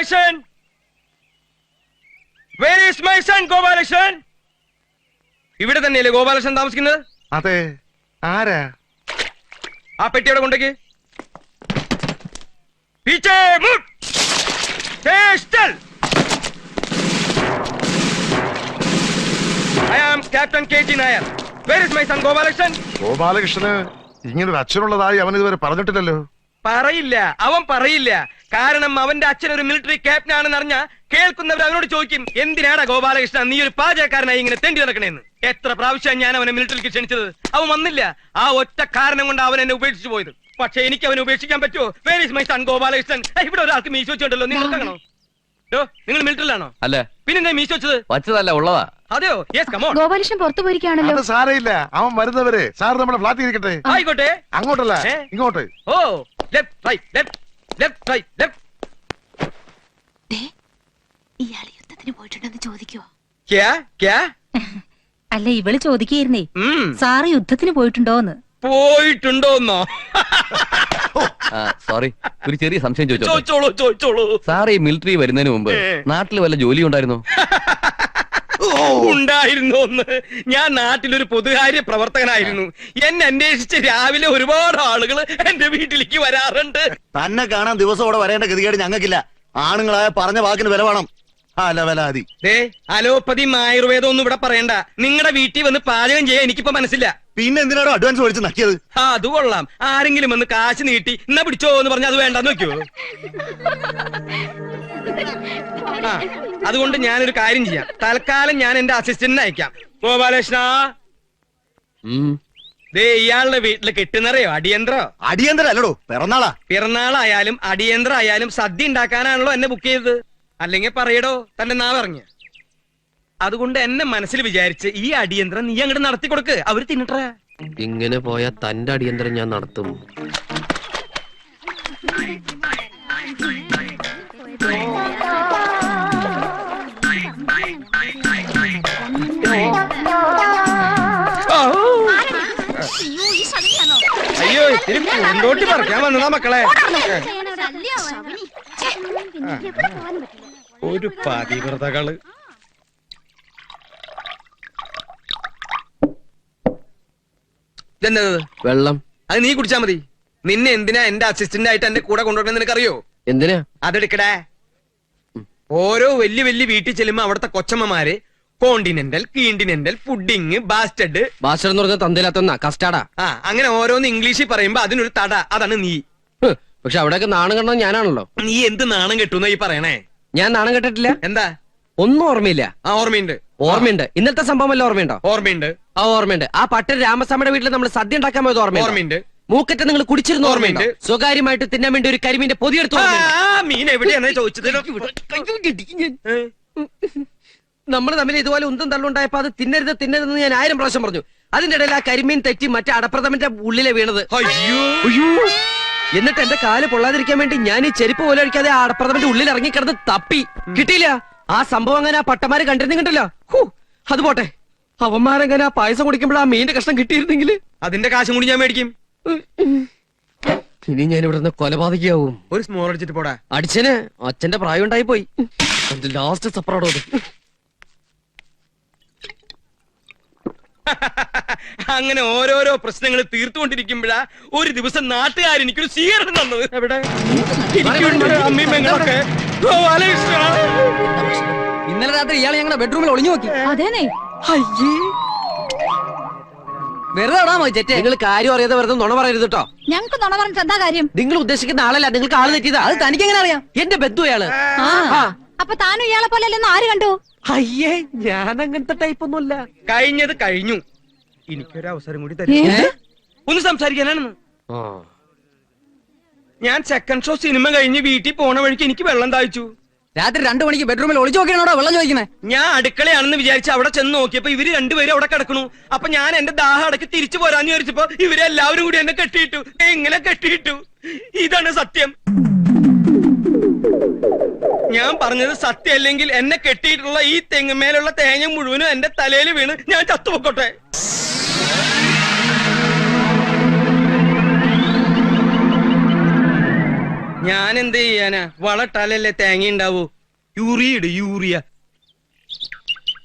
Gopalakrishnan, where is my son Gopalakrishnan? ഇവിടെ തന്നെയല്ലേ ഗോപാലകൃഷ്ണൻ താമസിക്കുന്നത്? അതെ. ആരാ? ആ പെട്ടിയോടെ കൊണ്ടേക്ക്. പീച്ചേ മുട്ട്. Stay still. I am Captain KT Nair. Where is my son Gopalakrishnan? ഗോപാലകൃഷ്ണന് ഇങ്ങനൊരു അച്ഛനുള്ളതായി അവൻ ഇതുവരെ പറഞ്ഞിട്ടില്ലല്ലോ. പറയില്ല, അവൻ പറയില്ല. കാരണം അവന്റെ അച്ഛൻ ഒരു മിലിറ്ററി ക്യാപ്റ്റൻ ആണെന്ന് അറിഞ്ഞ കേൾക്കുന്നവർ അവനോട് ചോദിക്കും, എന്തിനാടാ ഗോപാലകൃഷ്ണൻ നീ ഒരു പാചകക്കാരനായി ഇങ്ങനെ തെണ്ടി നടക്കണേന്ന്. എത്ര പ്രാവശ്യം ഞാൻ അവനെ മിലിറ്ററിക്ക് ക്ഷണിച്ചത്, അവൻ വന്നില്ല. ആ ഒറ്റ കാരണം കൊണ്ട് അവൻ എന്നെ ഉപേക്ഷിച്ചു പോയത്. പക്ഷെ എനിക്ക് അവനെ ഉപേക്ഷിക്കാൻ പറ്റുമോ? Where is my son Gopalakrishnan? ഇവിടെ ഒരാൾക്ക് മീശ വെച്ചുണ്ടല്ലോ, നിങ്ങൾക്കാണോ? നിങ്ങൾ മിലിറ്ററിലാണോ? അല്ല. പിന്നെ മീശ വെച്ചത്? വച്ചതല്ല, ഉള്ളതാ. അതെയോ? Yes, come on. ഗോപാലകൃഷ്ണൻ പുറത്തു പോയിരിക്കുകയാണല്ലോ. അത് സാരയില്ല, അവൻ വരുന്നവരെ സാർ നമ്മുടെ ഫ്ലാറ്റിൽ ഇരിക്കട്ടെ. ആയിക്കോട്ടെ. അങ്ങോട്ടല്ല, ഇങ്ങോട്ട്. ഓ, left right left left right left. ഇയാൾ യുദ്ധത്തിന് പോയിട്ടുണ്ടെന്ന് ചോദിക്കുവോ? അല്ല, ഇവള് ചോദിക്കുകയായിരുന്നേ, സാറ് യുദ്ധത്തിന് പോയിട്ടുണ്ടോന്ന്. പോയിട്ടുണ്ടോന്നോ? സോറി, ഒരു ചെറിയ സംശയം ചോദിച്ചോളൂ. സാർ ഈ മിലിറ്ററി വരുന്നതിന് മുമ്പ് നാട്ടിൽ വല്ല ജോലി ഉണ്ടായിരുന്നോ? ഉണ്ടായിരുന്നോന്ന്? ഞാൻ നാട്ടിലൊരു പൊതുകാര്യ പ്രവർത്തകനായിരുന്നു. എന്നെ അന്വേഷിച്ച് രാവിലെ ഒരുപാട് ആളുകൾ എന്റെ വീട്ടിലേക്ക് വരാറുണ്ട്. തന്നെ കാണാൻ ദിവസം ഇവിടെ വരേണ്ട ഗതികേട് ഞങ്ങൾക്കില്ല. ആണുങ്ങളായ പറഞ്ഞ വാക്കിന് വില വേണം. അലോപ്പതിയും ആയുർവേദം ഒന്നും ഇവിടെ പറയണ്ട. നിങ്ങളുടെ വീട്ടിൽ വന്ന് പാചകം ചെയ്യാൻ എനിക്കിപ്പോ മനസ്സില്ല. പിന്നെ എന്തിനാണോ അഡ്വാൻസ് മേടിച്ച് നക്കിയത്? അത് കൊള്ളാം. ആരെങ്കിലും വന്ന് കാശ് നീട്ടി എന്നാ പിടിച്ചോ എന്ന് പറഞ്ഞാൽ അത് വേണ്ടെന്ന് വെക്കോ? അതുകൊണ്ട് ഞാനൊരു കാര്യം ചെയ്യാം. തൽക്കാലം ഞാൻ എന്റെ അസിസ്റ്റന്റിനെ അയക്കാം. ഗോപാലകൃഷ്ണ, ഇയാളുടെ വീട്ടില് കിട്ടുന്നറിയോ അടിയന്തരോ? അടിയന്തരം അല്ലടോ, പിറന്നാളാ. പിറന്നാളായാലും അടിയന്തരായാലും സദ്യ ഉണ്ടാക്കാനാണല്ലോ എന്നെ ബുക്ക് ചെയ്തത്. അല്ലെങ്കിൽ പറയടോ തന്റെ നാ പറഞ്ഞു. അതുകൊണ്ട് എന്നെ മനസ്സിൽ വിചാരിച്ച് ഈ അടിയന്തരം നീ അങ്ങോട്ട് നടത്തി കൊടുക്ക്, അവര് തിന്നിട്ടേ. ഇങ്ങനെ പോയാൽ തന്റെ അടിയന്തരം ഞാൻ നടത്തും. അയ്യോ, ഇത്തിരി പൂന്തോട്ടി പറിക്കാൻ വന്നതാ മക്കളെ. ഒരു പതിവ്രതകള്. ഇതെന്തത്? വെള്ളം. അത് നീ കുടിച്ചാ മതി. നിന്നെ എന്തിനാ എന്റെ അസിസ്റ്റന്റ് ആയിട്ട് എന്റെ കൂടെ കൊണ്ടുവരണം നിനക്കറിയോ? എന്തിനാ? അതെടുക്കടേ. ഓരോ വലിയ വലിയ വീട്ടിൽ ചെല്ലുമ്പോ അവിടുത്തെ കൊച്ചമ്മമാര് കോണ്ടിനെന്റൽ, കീണ്ടിനെന്റൽ, പുഡിങ്, ബാസ്റ്റഡ്. ബാസ്റ്റഡ് എന്ന് പറഞ്ഞാൽ തന്തയിലാത്ത കസ്റ്റാർഡാ. അങ്ങനെ ഓരോന്ന് ഇംഗ്ലീഷിൽ പറയുമ്പോ അതിനൊരു തട. അതാണ് നീ. പക്ഷെ അവിടെയൊക്കെ നാണം കെട്ടത് ഞാനാണല്ലോ. നീ എന്ത് നാണം കെട്ടുന്ന ഈ പറയണേ? ഞാൻ നാണം കെട്ടിട്ടില്ല. എന്താ? ഒന്നും ഓർമ്മയില്ല. ഓർമ്മയുണ്ട്. ഓർമ്മയുണ്ട്. ഇന്നത്തെ സംഭവം വല്ല ഓർമ്മയുണ്ടോ? ഓർമ്മയുണ്ട്. ഓർമ്മയുണ്ട്. ആ പട്ടൻ രാമസ്വാമിയുടെ വീട്ടിൽ നമ്മൾ സദ്യ ഉണ്ടാക്കാൻ പോയത് ഓർമ്മയുണ്ട്. മൂക്കറ്റ നിങ്ങൾ കുടിച്ചിരുന്ന ഓർമ്മയുണ്ട്. സ്വകാര്യമായിട്ട് തിന്നാൻ വേണ്ടി ഒരു കരിമീന്റെ പൊതിയെടുത്ത് മീൻ എവിടെയാണ് ചോദിച്ചത്? നമ്മൾ തമ്മിൽ ഇതുപോലെ ഉന്തം തള്ളുണ്ടായപ്പോ അത് തിന്നരുതെന്ന് ഞാൻ 1000 പ്രാവശ്യം പറഞ്ഞു. അതിന്റെ ഇടയിൽ ആ കരിമീൻ തെറ്റി മറ്റേ അടപ്രഥമന്റെ ഉള്ളിലെ വീണത്. എന്നിട്ട് എന്റെ കാല് പൊള്ളാതിരിക്കാൻ വേണ്ടി ഞാൻ ഈ ചെരുപ്പ് പോലെ അടിക്കാതെ ആ അടപ്രഥമന്റെ ഉള്ളിൽ ഇറങ്ങിക്കിടന്ന് തപ്പി. കിട്ടിയില്ല. ആ സംഭവം അങ്ങനെ ആ പട്ടമാര് കണ്ടിരുന്നില്ല. അത് പോട്ടെ, അവന്മാരങ്ങനെ ആ പായസം കുടിക്കുമ്പോൾ ആ മീന്റെ കഷ്ണം കിട്ടിയിരുന്നെങ്കിൽ അതിന്റെ കാശും കൂടി ഞാൻ മേടിക്കും. ഇനി ഞാൻ ഇവിടെ നിന്ന് കൊലപാതകയാവും. ഒരു സ്മോൾ അടിച്ചിട്ട് പോടാ. അടിച്ചന് അച്ഛന്റെ പ്രായം ഉണ്ടായി പോയി. ലാസ്റ്റ് സപ്പറോടോ. അങ്ങനെ ഓരോരോ പ്രശ്നങ്ങൾ തീർത്തുകൊണ്ടിരിക്കുമ്പോഴാ ഒരു ദിവസം നാട്ടുകാർ എനിക്കൊരു സ്വീകരണം തന്നത്. എവിടെ? അമ്മീമ്മങ്ങളൊക്കെ. ഇന്നലെ രാത്രി ഇയാളെ ഞങ്ങളുടെ ബെഡ്റൂമിൽ ഒളിഞ്ഞു നോക്കി. അതേനെ. വെറുതെ നിങ്ങൾ കാര്യം അറിയാതെ വെറുതെ നുണ പറയരുത് കേട്ടോ. ഞങ്ങൾക്ക് നുണ പറഞ്ഞിട്ട് എന്താ കാര്യം? നിങ്ങൾ ഉദ്ദേശിക്കുന്ന ആളല്ല, നിങ്ങൾക്ക് ആള് തെറ്റിയതാ. അത് തനിക്ക് എങ്ങനെ അറിയാം? എന്റെ ബന്ധു അയാള്. അപ്പൊ താനും ഇയാളെ പോലെ അല്ലെന്ന് ആര് കണ്ടു? അയ്യേ, ഞാൻ അങ്ങനത്തെ ടൈപ്പ് ഒന്നുമല്ല. കഴിഞ്ഞത് കഴിഞ്ഞു. എനിക്കൊരു അവസരം കൂടി തരും ഒന്ന് സംസാരിക്കാനാണെന്ന്. ഞാൻ സെക്കൻഡ് ഷോ സിനിമ കഴിഞ്ഞ് വീട്ടിൽ പോണ വഴിക്ക് എനിക്ക് വെള്ളം താഴ്ച്ചു. രാത്രി 2 മണിക്ക് ബെഡ്റൂമിൽ ഒളിച്ചു നോക്കിയാണോ വെള്ളം ചോദിക്കണേ? ഞാൻ അടുക്കളയാണെന്ന് വിചാരിച്ച് അവിടെ ചെന്ന് നോക്കിയപ്പോ ഇവര് രണ്ടുപേരും അവിടെ കിടക്കണു. അപ്പൊ ഞാൻ എന്റെ ദാഹം അടക്കി തിരിച്ചു പോരാന്ന് വിചാരിച്ചപ്പോ ഇവരെല്ലാവരും കൂടി എന്നെ കെട്ടിയിട്ടു. എങ്ങനെ കെട്ടിയിട്ടു? ഇതാണ് സത്യം. ഞാൻ പറഞ്ഞത് സത്യം അല്ലെങ്കിൽ എന്നെ കെട്ടിയിട്ടുള്ള ഈ തെങ്ങുമേലുള്ള തേങ്ങ മുഴുവനും എന്റെ തലയിൽ വീണ് ഞാൻ ചത്തുപൊക്കോട്ടെ. ഞാൻ എന്ത് ചെയ്യാനാ? വളട്ടാലല്ലേ തേങ്ങ ഉണ്ടാവൂ. യൂറിയ.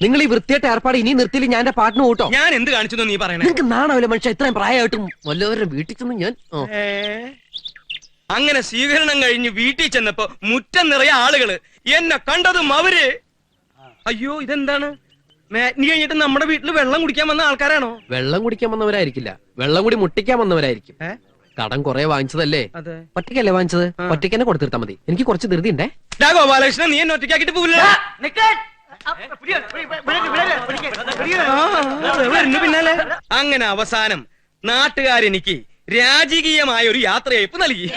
നിങ്ങൾ ഈ വൃത്തിയായിട്ട് ഏർപ്പാട് ഇനി നിർത്തിയില്ല ഞാൻ എന്റെ പാട്ടിന് കൂട്ടോ. ഞാൻ എന്ത് കാണിച്ചു നീ പറയണേ? നിങ്ങൾക്ക് നാണാവില്ല മനുഷ്യ, ഇത്രയും പ്രായമായിട്ടും വല്ലവരുടെ വീട്ടിൽ ചെന്ന് ഞാൻ അങ്ങനെ സ്വീകരണം കഴിഞ്ഞ് വീട്ടിൽ ചെന്നപ്പോ മുറ്റം നിറയെ ആളുകള്. എന്നെ കണ്ടതും അവര് അയ്യോ ഇതെന്താണ്? മാറ്റിനി കഴിഞ്ഞിട്ട് നമ്മുടെ വീട്ടിൽ വെള്ളം കുടിക്കാൻ വന്ന ആൾക്കാരാണോ? വെള്ളം കുടിക്കാൻ വന്നവരായിരിക്കില്ല, വെള്ളം കൂടി മുട്ടിക്കാൻ വന്നവരായിരിക്കും. ഏ? കടം കുറെ വാങ്ങിച്ചതല്ലേ? അതെ. പട്ടിക്കല്ലേ വാങ്ങിച്ചത്? പട്ടിക്ക് തന്നെ കൊടുത്തിരുത്താ മതി. എനിക്ക് കുറച്ച് ധൃതി ഉണ്ടേ. ഗോപാലകൃഷ്ണൻ, നീ എന്നെ ഒറ്റയ്ക്കാക്കിട്ട് പോവില്ല. പിന്നാലെ അങ്ങനെ അവസാനം നാട്ടുകാരെനിക്ക് രാജകീയമായ ഒരു യാത്രയയപ്പ് നൽകി.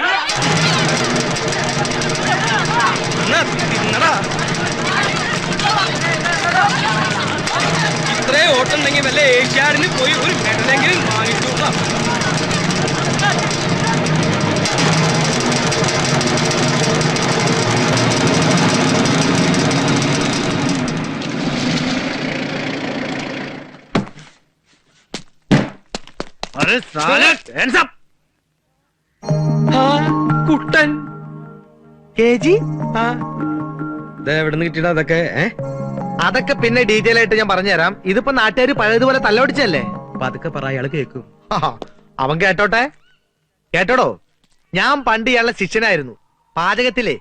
എന്നാ തിന്നടാ. ഇത്രേ ഓട്ടുണ്ടെങ്കിൽ വല്ല ഏഷ്യാഡിന് പോയി ഒരു മെഡലെങ്കിലും വാങ്ങിച്ചോളാം. കുട്ടൻ എവിടുന്ന് കിട്ടിയടാ അതൊക്കെ? അതൊക്കെ പിന്നെ ഡീറ്റെയിൽ ആയിട്ട് ഞാൻ പറഞ്ഞുതരാം. ഇതിപ്പോ നാട്ടുകാർ പഴയതുപോലെ തല്ലൊടിച്ചല്ലേ. പതുക്കെ പറ, അയാള് കേക്കും. അവൻ കേട്ടോട്ടെ. കേട്ടോടോ, ഞാൻ പണ്ട് ഇയാളുടെ ശിഷ്യനായിരുന്നു. പാചകത്തിലെ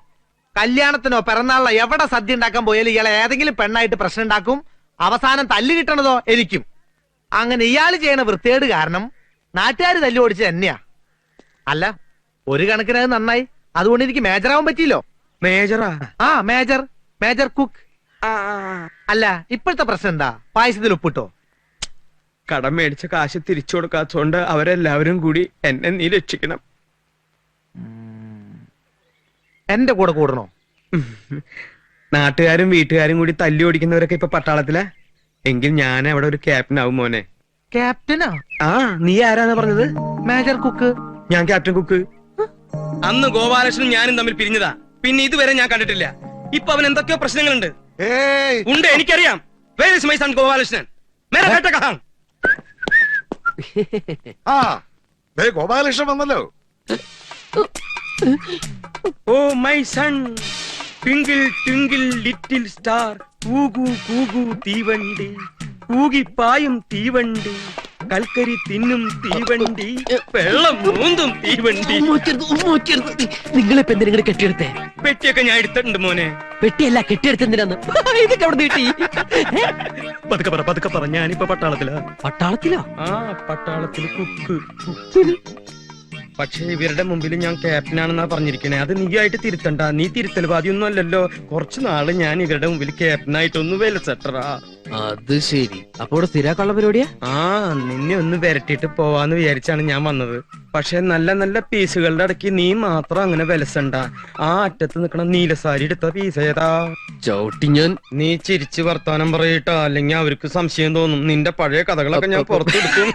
കല്യാണത്തിനോ പിറന്നാളിനോ എവിടെ സദ്യ ഉണ്ടാക്കാൻ പോയാലും ഇയാളെ ഏതെങ്കിലും പെണ്ണായിട്ട് പ്രശ്നം ഉണ്ടാക്കും. അവസാനം തല്ല് കിട്ടണതോ എനിക്കും. അങ്ങനെ ഇയാൾ ചെയ്യണ വൃത്തികേട് കാരണം നാട്ടുകാർ തല്ലു ഓടിച്ച് തന്നെയാ. അല്ല, ഒരു കണക്കിന് അത് നന്നായി. അതുകൊണ്ട് എനിക്ക് മേജറാവാൻ പറ്റിയില്ലോ. മേജറാ? ആ, മേജർ കുക്ക്. അല്ല, ഇപ്പോഴത്തെ പ്രശ്നം എന്താ? പായസത്തിൽ ഉപ്പിട്ടോ? കടം മേടിച്ച കാശ് തിരിച്ചു കൊടുക്കാത്തോണ്ട് അവരെല്ലാവരും കൂടി എന്നെ നീ രക്ഷിക്കണം. എന്റെ കൂടെ കൂടണോ? നാട്ടുകാരും വീട്ടുകാരും കൂടി തല്ലി ഓടിക്കുന്നവരൊക്കെ ഇപ്പൊ പട്ടാളത്തിലാ. എങ്കിൽ ഞാൻ അവിടെ ഒരു ക്യാപ്റ്റൻ ആവും മോനെ. ക്യാപ്റ്റനാ? ആ, നീ ആരാന്നാ പറഞ്ഞത്? Major cook. ഞാൻ ക്യാപ്റ്റൻ കുക്ക്. അന്ന് ഗോപാലകൃഷ്ണനും ഞാനും തമ്മിൽ പിരിഞ്ഞതാ. പിന്നെ ഇതുവരെ ഞാൻ കണ്ടിട്ടില്ല. ഇപ്പൊ അവൻ എന്തൊക്കെയോ പ്രശ്നങ്ങളുണ്ട്. ഏയ് ഉണ്ട്, എനിക്കറിയാം. Where is my son Gopalakrishnan? മേരാ ബേട്ട കഹാം? ആ ദേ ഗോപാലകൃഷ്ണൻ വന്നല്ലോ. Oh my son, twinkle twinkle little star, കൂകു കൂകു തീവണ്ടി, കൂകിപ്പായും തീവണ്ടി, കൽക്കരി തിന്നും തീവണ്ടി, വെള്ളം മൂന്നും തീവണ്ടി. നിങ്ങളിപ്പോ എന്തിനാ കെട്ടിയെടുത്തേ? പെട്ടിയൊക്കെ ഞാൻ എടുത്തിട്ടുണ്ട് മോനെ. പെട്ടിയല്ല, കെട്ടിയെടുത്തെന്തിനാന്ന്? ഇതൊക്കെ അവിടെ നീട്ടി. പതുക്കെ പറ, ഞാനിപ്പോ പട്ടാളത്തിലാ. പട്ടാളത്തിലോ? ആ, പട്ടാളത്തില് കുക്ക്. പക്ഷെ ഇവരുടെ മുമ്പിൽ ഞാൻ ക്യാപ്റ്റനാണെന്നാ പറഞ്ഞിരിക്കണേ. അത് നീ ആയിട്ട് തിരുത്തണ്ട. നീ തിരുത്തൽവാദിയൊന്നും അല്ലല്ലോ. കുറച്ചു നാള് ഞാൻ ഇവരുടെ മുമ്പിൽ ക്യാപ്റ്റനായിട്ടൊന്ന് വിലസെട്ടറാ. അത് ശരി. അപ്പൊ ഇവിടെ സ്ഥിരാക്കാനുള്ള പരിപാടിയാ? ആ, നിന്നെ ഒന്ന് വരട്ടിട്ട് പോവാന്ന് വിചാരിച്ചാണ് ഞാൻ വന്നത്. പക്ഷെ നല്ല നല്ല പീസുകളുടെ ഇടയ്ക്ക് നീ മാത്രം അങ്ങനെ വിലസണ്ട. ആ അറ്റത്ത് നിക്കണ നീലസാരി എടുത്ത പീസ് ഏതാ? ചവിട്ടി ഞാൻ. നീ ചിരിച്ച് വർത്താനം പറയട്ടാ, അല്ലെങ്കിൽ അവർക്ക് സംശയം തോന്നും. നിന്റെ പഴയ കഥകളൊക്കെ ഞാൻ പുറത്തെടുക്കും.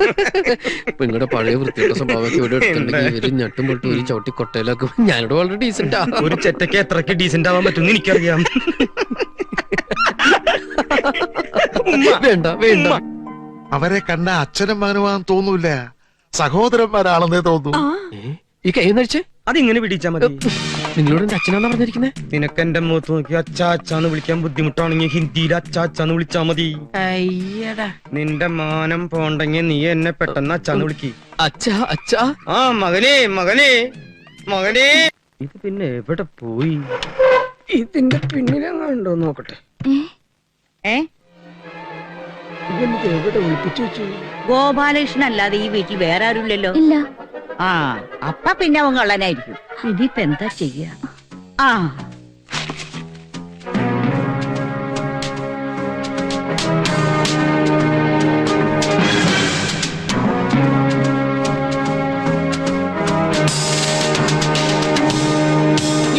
ഇപ്പൊ നിങ്ങളുടെ പഴയ വൃത്തിയുടെ സ്വഭാവമൊക്കെ ഇവിടെ എടുത്തിട്ടുണ്ടെങ്കിൽ ഇവര് ഞെട്ടും പൊട്ടും ഒരു ചവിട്ടി കൊട്ടയിലാക്കും. ഞാനിവിടെ വളരെ ഡീസന്റാ. ഒരു ചെറ്റയ്ക്ക് എത്രക്ക് ഡീസന്റ് ആവാൻ പറ്റും എനിക്കറിയാം. വേണ്ട വേണ്ട. അവരെ കണ്ട അച്ഛനും മകനുമാണെന്ന് തോന്നൂല, സഹോദരന്മാരാണെന്നേ തോന്നൂ. ഈ കൈ നടിച്ചേ അതിങ്ങനെ പിടിച്ചാ മതി. നിങ്ങളോട് എന്റെ അച്ഛനാന്നാ പറഞ്ഞിരിക്കുന്നേ? നിനക്ക് എന്റെ മുഖത്ത് നോക്കി അച്ചാച്ചാന്ന് വിളിക്കാൻ ബുദ്ധിമുട്ടാണെങ്കിൽ ഹിന്ദിയിൽ അച്ചാച്ചാന്ന് വിളിച്ചാ മതി. അയ്യടാ, നിന്റെ മാനം പോണ്ടെങ്കിൽ നീ എന്നെ പെട്ടെന്ന് അച്ചാന്ന് വിളിക്ക്. അച്ഛാ അച്ഛാ. ആ, മകനേ മകനേ മകനേ. ഇത് പിന്നെ എവിടെ പോയി? ഇതിന്റെ പിന്നിലെങ്ങാണ്ടോ നോക്കട്ടെ. ഇതെനിക്ക് എവിടെ ഒളിപ്പിച്ചു വെച്ചു? ഗോപാലകൃഷ്ണൻ അല്ലാതെ ഈ വീട്ടിൽ വേറെ ആരുമില്ലല്ലോ. ഇല്ല. ആ, അപ്പ പിന്നെ അവൻ കള്ളനായിരിക്കും. ഇനിയിപ്പ എന്താ ചെയ്യാ? ആ,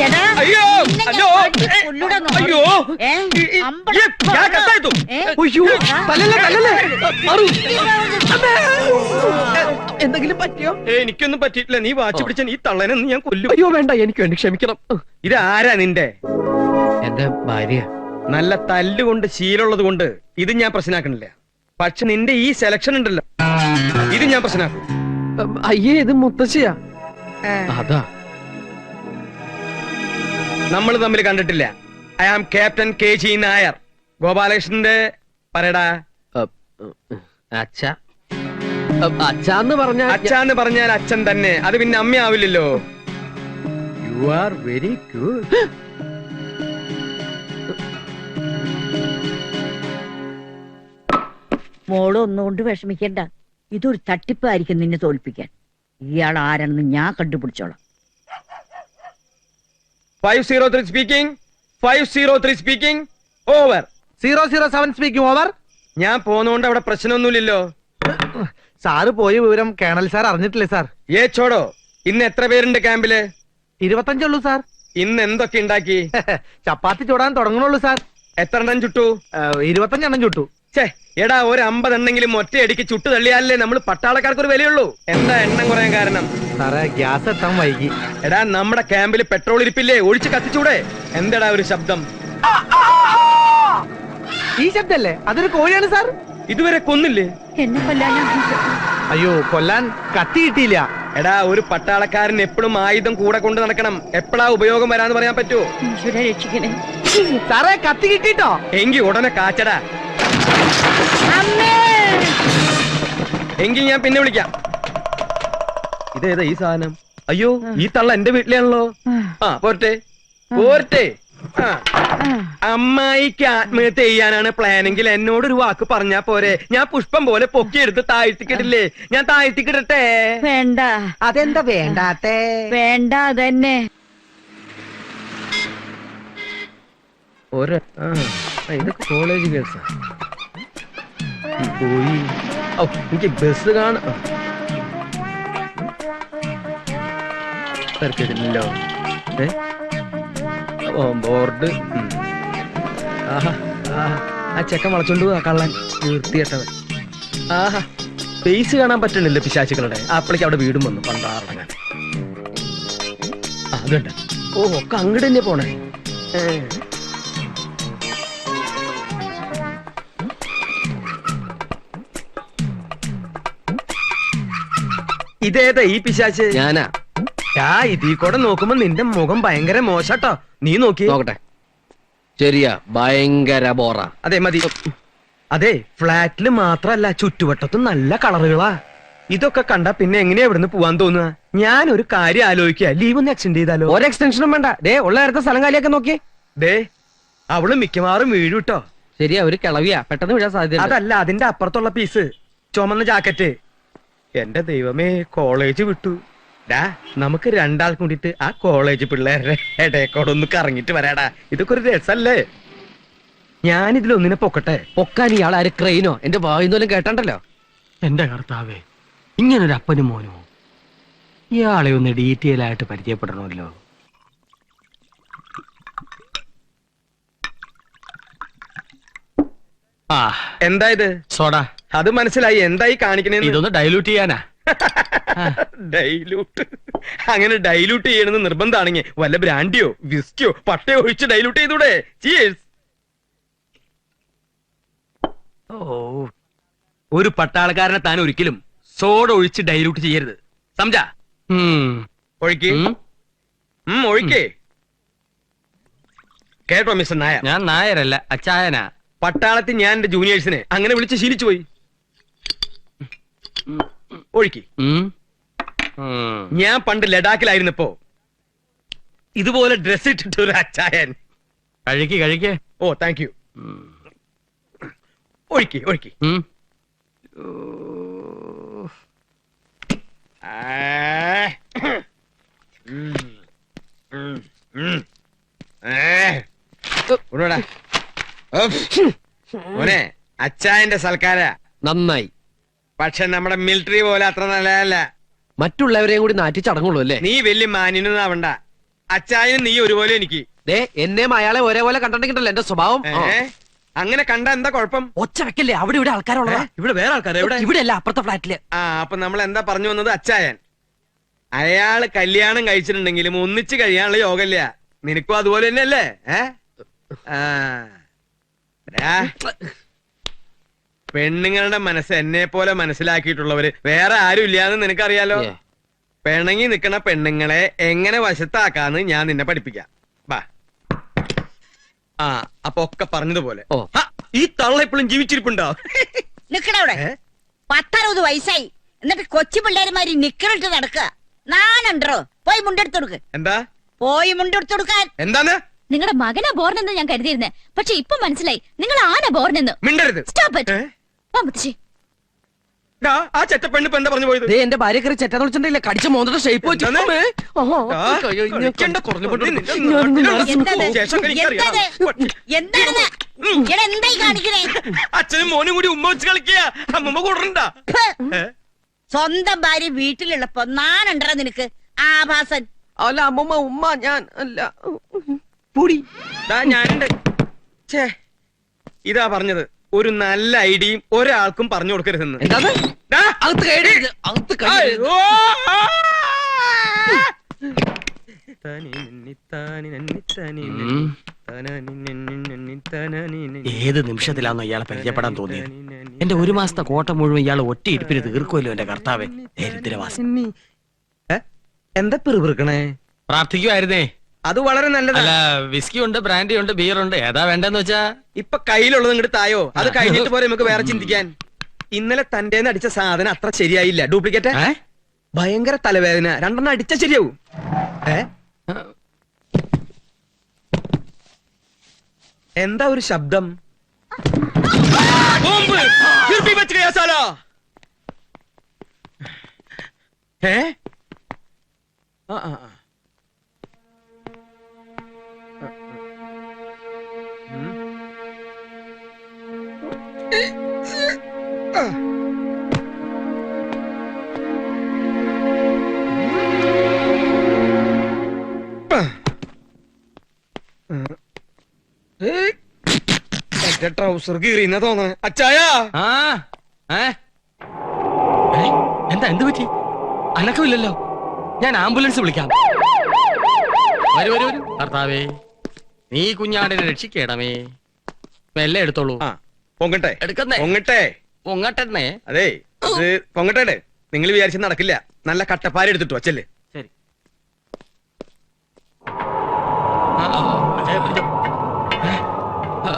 എടാ, അയ്യോ നിന്നെ അയ്യോ ഞാൻ കൊല്ലൂടാ നോക്ക്. അയ്യോ ഏ? അമ്പട- ഞാൻ കത്തായിട്ടു. അയ്യോ, തല്ലല്ലേ തല്ലല്ലേ. മാറൂ. എന്തെങ്കിലും പറ്റിയോ? എനിക്കൊന്നും പറ്റിയിട്ടില്ല. നീ വാച്ച് പിടിച്ച ഈ തള്ളനെന്ന് ഞാൻ കൊല്ലും. അയ്യോ വേണ്ട, എനിക്ക് വേണ്ടി ക്ഷമിക്കണം. ഇതാരാ നിന്റെ? എന്റെ ഭാര്യ. നല്ല തല്ലുകൊണ്ട് ശീലമുള്ളത് കൊണ്ട് ഇത് ഞാൻ പ്രശ്നമാക്കണില്ല. പക്ഷെ നിന്റെ ഈ സെലക്ഷൻ ഉണ്ടല്ലോ, ഇത് ഞാൻ പ്രശ്നമാക്കും. അയ്യേ, ഇത് മുത്തശ്ശിയാ. അതാ നമ്മൾ തമ്മിൽ കണ്ടിട്ടില്ല. I am captain KG Nair. ഗോപാലകൃഷ്ണന്റെ പറയടാ. അച്ഛ അച്ഛന്ന് പറഞ്ഞ അച്ഛാന്ന് പറഞ്ഞാൽ അച്ഛൻ തന്നെ, അത് പിന്നെ അമ്മയാവില്ലല്ലോ. You are very good. മോള് ഒന്നുകൊണ്ട് വിഷമിക്കണ്ട. ഇതൊരു തട്ടിപ്പായിരിക്കും നിന്നെ തോൽപ്പിക്കാൻ. ഇയാൾ ആരാണെന്ന് ഞാൻ കണ്ടുപിടിച്ചോളാം. 503 speaking. 503 speaking. Over. 007 speaking over. ഞാൻ പോന്നോണ്ട് അവിടെ പ്രശ്നമൊന്നുമില്ലല്ലോ. സാറ് പോയ വിവരം കേണൽ സാർ അറിഞ്ഞിട്ടില്ലേ സാർ? ചോടോ, ഇന്ന് എത്ര പേരുണ്ട് ക്യാമ്പില്? 25 ഉള്ളൂ സാർ. ഇന്ന് എന്തൊക്കെ ഉണ്ടാക്കി? ചപ്പാത്തി ചൂടാൻ തുടങ്ങണുള്ളൂ സാർ. എത്ര എണ്ണം ചുട്ടു? 25 എണ്ണം ചുട്ടു. ഛേ, എടാ, ഒരു 50 എണ്ണെങ്കിലും ഒറ്റയടിക്ക് ചുട്ടു തള്ളിയാലേ നമ്മൾ പട്ടാളക്കാർക്ക് ഒരു വിലയുള്ളൂ. എന്താ എണ്ണം കുറയാൻ കാരണം? സാറേ, ഗ്യാസ് എത്താൻ വൈകി. എടാ, നമ്മുടെ ക്യാമ്പിൽ പെട്രോൾ ഇരിപ്പില്ലേ? ഒഴിച്ച് കത്തിച്ചൂടെ? എന്താടാ ഒരു ശബ്ദം? ഈ ശബ്ദല്ലേ? അതൊരു കോഴിയാണ് സാർ. ഇതുവരെ കൊന്നില്ലേ? എന്നെ കൊല്ലാൻ അയ്യോ, കൊല്ലാൻ കത്തി കിട്ടിയില്ല. എടാ, ഒരു പട്ടാളക്കാരൻ എപ്പോഴും ആയുധം കൂടെ കൊണ്ട് നടക്കണം. എപ്പോഴാ ഉപയോഗം വരാന്ന് പറയാൻ പറ്റുമോ? രക്ഷിക്കണേ. സാറേ, കത്തി കിട്ടിട്ടോ? എങ്കി ഉടനെ കാച്ചടാ. എങ്കിൽ ഞാൻ പിന്നെ വിളിക്കാം. ഇതേതാ ഈ സാധനം? അയ്യോ, ഈ തള്ള എന്റെ വീട്ടിലാണല്ലോ. ആ, പോരട്ടെ പോരട്ടെ. ആ, അമ്മായിക്ക് ആത്മഹത്യ ചെയ്യാനാണ് പ്ലാനെങ്കിൽ എന്നോടൊരു വാക്ക് പറഞ്ഞാ പോരെ? ഞാൻ പുഷ്പം പോലെ പൊക്കിയെടുത്ത് താഴ്ത്തിക്കിടില്ലേ? ഞാൻ താഴ്ത്തിക്കിടട്ടെ? വേണ്ട. അതെന്താ വേണ്ടാത്തേ? വേണ്ട തന്നെ. ഇതൊക്കെ കോളേജ് കേസാ. പോയി. എനിക്ക് ബസ് കാണാം. തിരക്കില്ലല്ലോ. ബോർഡ്. ആ ചെക്കൻ വളച്ചോണ്ട് പോവാ കള്ളൻ. നിർത്തിയിട്ടവൻ. ആഹാ, ഫേസ് കാണാൻ പറ്റണില്ല പിശാചുക്കളുടെ. അപ്പളേക്ക് അവിടെ വീടും വന്നു പണ്ടാറടങ്ങാൻ. അതുണ്ട്. ഓ, ഒക്കെ അങ്ങോട്ട് തന്നെ പോണേ. ഇതേതാ ഈ പിശാച്ച്? ഞാനാ. ഇതീ കൂടെ നോക്കുമ്പോ നിന്റെ മുഖം ഭയങ്കര മോശട്ടോ. നീ നോക്കി നോക്കട്ടെ. ശരിയാ, ഭയങ്കര ബോറ. അതെ, മതി. അതെ, ഫ്ലാറ്റില് മാത്രല്ല ചുറ്റുവട്ടത്തും നല്ല കളറുകളാ. ഇതൊക്കെ കണ്ടാ പിന്നെ എങ്ങനെയാ ഇവിടുന്ന് പോവാൻ തോന്നുക? ഞാനൊരു കാര്യം ആലോചിക്കുക, ലീവ് ഒന്ന് എക്സ്റ്റെൻഡ് ചെയ്താലോ? ഒരു എക്സ്റ്റൻഷനും വേണ്ട. ദേ, ഉള്ള നേരത്തെ സ്ഥലം കാലിയൊക്കെ നോക്കി. ദേ, അവള് മിക്കവാറും വീഴുട്ടോ. ശരിയാ, ഒരു കിളവിയാ, പെട്ടെന്ന് വീഴാൻ സാധ്യത. അതല്ല, അതിന്റെ അപ്പുറത്തുള്ള പീസ്, ചുമന്ന ജാക്കറ്റ്. എന്റെ ദൈവമേ, കോളേജ് വിട്ടു. നമുക്ക് രണ്ടാൾ കൂടിയിട്ട് ആ കോളേജ് പിള്ളേരുടെ ഇടയക്കോടൊന്ന് കറങ്ങിട്ട് വരാടാ. ഇതൊക്കെ ഒരു രസല്ലേ? ഞാനിതിലൊന്നിനെ പൊക്കട്ടെ. പൊക്കാൻ ഇയാൾ ആര്? ക്രെയിനോ? എന്റെ വായുന്നോലും കേട്ടണ്ടല്ലോ. എന്റെ കർത്താവേ, ഇങ്ങനൊരു അപ്പനും മോനോ? ഇയാളെ ഒന്ന് ഡീറ്റെയിൽ ആയിട്ട് പരിചയപ്പെടണമല്ലോ. എന്താ ഇത്? സോഡ. അത് മനസ്സിലായി. എന്തായി കാണിക്കണേ? ഇതൊന്ന് ഡൈലൂട്ട് ചെയ്യാനാ. ഡൈലൂട്ട്? അങ്ങനെ ഡൈലൂട്ട് ചെയ്യണമെന്ന് നിർബന്ധമാണെങ്കിൽ വല്ല ബ്രാൻഡിയോ വിസ്കിയോ പട്ടയോ ഒഴിച്ച് ഡൈലൂട്ട് ചെയ്തൂടെ? ചീയേഴ്സ്. ഓ, ഒരു പട്ടാളക്കാരനെ താൻ ഒരിക്കലും സോഡ ഒഴിച്ച് ഡൈലൂട്ട് ചെയ്യരുത്. സംജാ? ഒഴിക്ക്. ഒഴിക്കേ. കേട്ടോ മിസ്റ്റർ നായർ? ഞാൻ നായരല്ല, അച്ചായനാ. പട്ടാളത്തിൽ ഞാൻ എന്റെ ജൂനിയേഴ്സിനെ അങ്ങനെ വിളിച്ച് ശീലിച്ചു പോയി. ഒഴിക്ക്. ഞാൻ പണ്ട് ലഡാക്കിലായിരുന്നപ്പോ ഇതുപോലെ ഡ്രസ് ഇട്ടിട്ട് ഒരു അച്ചായൻ. കഴിക്കേ. ഓ, താങ്ക് യു. ഒഴിക്ക്. മോനെ, അച്ചായന്റെ സൽക്കാര നന്നായി. പക്ഷെ നമ്മുടെ മിലിറ്ററി പോലെ അത്ര നല്ലതല്ല. മറ്റുള്ളവരെയും കൂടി നാറ്റി ചടങ്ങുള്ളൂ അല്ലേ? നീ വലിയ മാന്യനൊന്നും ആവണ്ട. അച്ചായനും നീ ഒരുപോലെ എനിക്ക്. ദേ, എന്നെയും അയാളെ ഒരേപോലെ കണ്ടിട്ടുണ്ടല്ലോ എന്റെ സ്വഭാവം. അങ്ങനെ കണ്ട എന്താ കുഴപ്പം? ഒച്ച വെക്കല്ലേ, അവിടെ ഇവിടെ ആൾക്കാരുള്ളതാ. ഇവിടെ വേറെ ആൾക്കാരെ? ഇവിടെ അല്ല, അപ്പുറത്തെ ഫ്ലാറ്റില്. അപ്പൊ നമ്മൾ എന്താ പറഞ്ഞു വന്നത്? അച്ചായൻ അയാള് കല്യാണം കഴിച്ചിട്ടുണ്ടെങ്കിലും ഒന്നിച്ച് കഴിയാനുള്ള യോഗമില്ല. നിനക്കും അതുപോലെ തന്നെയല്ലേ? പെണ്ണുങ്ങളുടെ മനസ്സ് എന്നെ പോലെ മനസ്സിലാക്കിയിട്ടുള്ളവര് വേറെ ആരും ഇല്ലാന്ന് നിനക്കറിയാലോ. പിണങ്ങി നിക്കണ പെണ്ണുങ്ങളെ എങ്ങനെ വശത്താക്കാന്ന് ഞാൻ നിന്നെ പഠിപ്പിക്കാം. ബാ. ആ അപ്പൊ ഒക്കെ പറഞ്ഞതുപോലെ ഓ. ആ, ഈ തള്ള ഇപ്പോഴും ജീവിച്ചിരിപ്പുണ്ടോ? നിക്കണവിടെ 10-60 വയസ്സായി എന്നിട്ട് കൊച്ചു പിള്ളേരുമാരി നിക്കറിട്ട് നടക്കുക. നാണുണ്ടോ? പോയി മുണ്ടെടുത്തു കൊടുക്ക്. എന്താ പോയി മുണ്ടെടുത്തു കൊടുക്കാൻ. എന്താന്ന്? നിങ്ങളുടെ മകനാ ബോർനെന്ന് ഞാൻ കരുതിയിരുന്നേ, പക്ഷെ ഇപ്പൊ മനസ്സിലായി നിങ്ങൾ ആന ബോർനെന്ന്. മിണ്ടരുത്. Stop it. ഏ? വാ മുത്തശ്ശി. ഡാ, ആ ചെറ്റ പെണ്ണ് ഇപ്പൊ എന്താ പറഞ്ഞു പോയത്? ദേ എന്റെ ഭാര്യ കയറി ചെറ്റാന്ന് വിളിച്ചിട്ടില്ല, കടിച്ച മോന്തയുടെ ഷേപ്പ് വെച്ചു. എന്താണ്? അമ്മേ. ആഹാ, ആ, കളിക്കണ്ട, കുറഞ്ഞു കൊണ്ട് നിന്റെ ഞാനൊന്ന് നാട്ടിലുള്ള നടന്നു എന്താത്? പോകും. ശേഷം എനിക്കറിയാം. എന്താണെന്ന് ഇവിടെ എന്തായി കാണിക്കണേ? അച്ഛനും മോനും കൂടി ഉമ്മ വെച്ച് കളിക്കുക. അമ്മമ്മ കൂടണ്ട. സ്വന്തം ഭാര്യ വീട്ടിലുള്ളപ്പോ നാണുണ്ടോ നിനക്ക്? ആഭാസൻ. അല്ല അമ്മമ്മ ഉമ്മ ഞാൻ അല്ല പൊടി. ഞാനുണ്ട്. ഛേ, ഇതാ പറഞ്ഞത്, ഒരു നല്ല ഐഡിയയും ഒരാൾക്കും പറഞ്ഞു കൊടുക്കരുതെന്ന്. എന്താ ഡാ, അകത്ത് കയറരുത്, അകത്ത് കയറരുത്. അയ്യോ. ഏത് നിമിഷത്തിലാണോ ഇയാളെ പരിചയപ്പെടാൻ തോന്നിയത്? എന്റെ ഒരു മാസത്തെ കോട്ട മുഴുവൻ ഇയാൾ ഒറ്റ ഇരിപ്പിന് തീർക്കുമല്ലോ എന്റെ കർത്താവേ. ദരിദ്രവാസി. എന്താ പിറുപിറുക്കണേ? പ്രാർത്ഥിക്കുമായിരുന്നേ. അത് വളരെ നല്ലതാ. അല്ല, വിസ്കി ഉണ്ട്, ബ്രാൻഡി ഉണ്ട്, ബിയർ ഉണ്ട്, ഏതാ വേണ്ടെന്ന് വെച്ചാ? ഇപ്പൊ കയ്യിലുള്ളത് ഇങ്ങോട്ട് തായോ, അത് കഴിഞ്ഞിട്ട് പോരെ നമുക്ക് വേറെ ചിന്തിക്കാൻ. ഇന്നലെ തന്റെ അടിച്ച സാധനം അത്ര ശരിയായില്ല, ഡ്യൂപ്ലിക്കേറ്റ്. ഏ? ഭയങ്കര തലവേദന, 2 അടിച്ച ശരിയാവും. എന്താ ഒരു ശബ്ദം? ബോംബ്! കിർബി ബച്ച് ഗയാ സാലാ. ഏ? ആ ആ ആ. ട്രൗസർ കീറിയെന്നാ തോന്നുന്നു. അച്ചായാ, ആ ഏ? ഏ? എന്താ എന്ത് പറ്റി? അനക്കമില്ലല്ലോ. ഞാൻ ആംബുലൻസ് വിളിക്കാം. വരൂ വരൂ വരൂ. കർത്താവേ, നീ കുഞ്ഞാടിനെ രക്ഷിക്കണമേ. മെല്ലെ എടുത്തോളൂ. ആ പൊങ്ങട്ടെ എടുക്കുന്നേ. പൊങ്ങട്ടെ. പൊങ്ങട്ടെന്നേ. അതെ, ഇത് പൊങ്ങട്ടെ. നിങ്ങൾ വിചാരിച്ച നടക്കില്ല. നല്ല കട്ടപ്പാര എടുത്തിട്ടു അച്ചല്ലേ. ശരി. ആ, ആ, അതെ, പിടിച്ചോ. ഏ? ആ.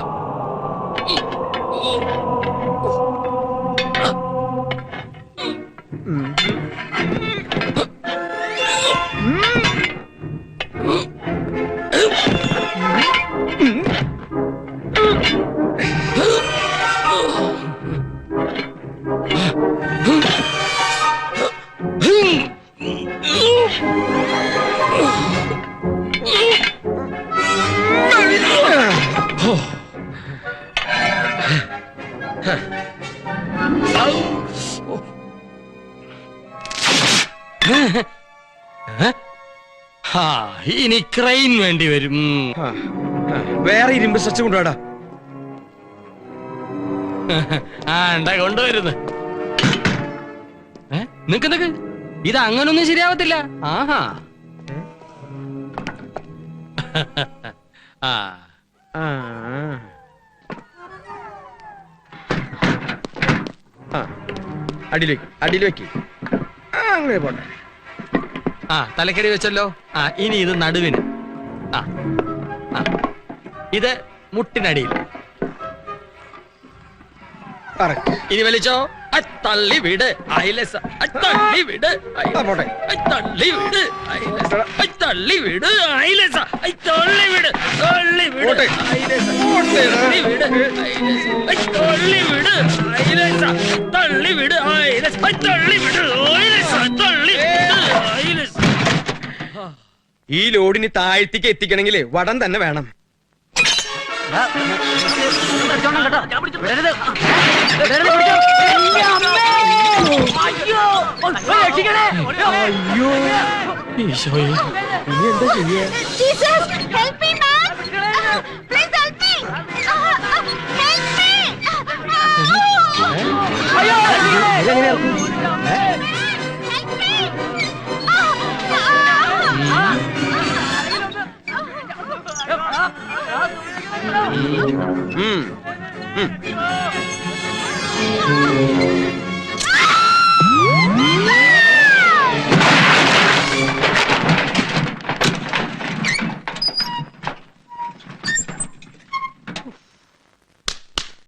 ഇനി ക്രെയിൻ വേണ്ടി വരും. വേറെ ഇരുമ്പ് സ്ട്രെച്ച് കൊണ്ടുപോടാ. ആ ഉണ്ടാ കൊണ്ടുവരുന്നു. നിക്ക് നിക്ക്, ഇത് അങ്ങനൊന്നും ശരിയാവത്തില്ല. ആഹാ. ആ അടിയിൽ വെക്ക്. അങ്ങനെ പോട്ടെ. ആ തലക്കടി വെച്ചല്ലോ. ആ ഇനി ഇത് നടുവിന്. ആ ആ ഇത് മുട്ടിനടിയിൽ. ഇനി വലിച്ചോ. തള്ളി വിട് അയലസ. തള്ളി വിട് പോട്ടെ. തള്ളി വിട് അയലസ. തള്ളി വിട് അയലസ. തള്ളി വിട് തള്ളി വിട് പോട്ടെ. അയലസ. തള്ളി വിട് അയലസ. തള്ളി വിട് അയലസ. തള്ളി വിട് അയലസ. തള്ളി വിട് അയലസ. തള്ളി വിട് അയലസ. ഈ ലോഡിന് താഴ്ത്തിക്ക് എത്തിക്കണമെങ്കിൽ വടം തന്നെ വേണം. ഈശോയെ, ഇനി എന്താ ചെയ്യാ? Jesus, help me, man. Please help me. Help me. ഉം. ഉം.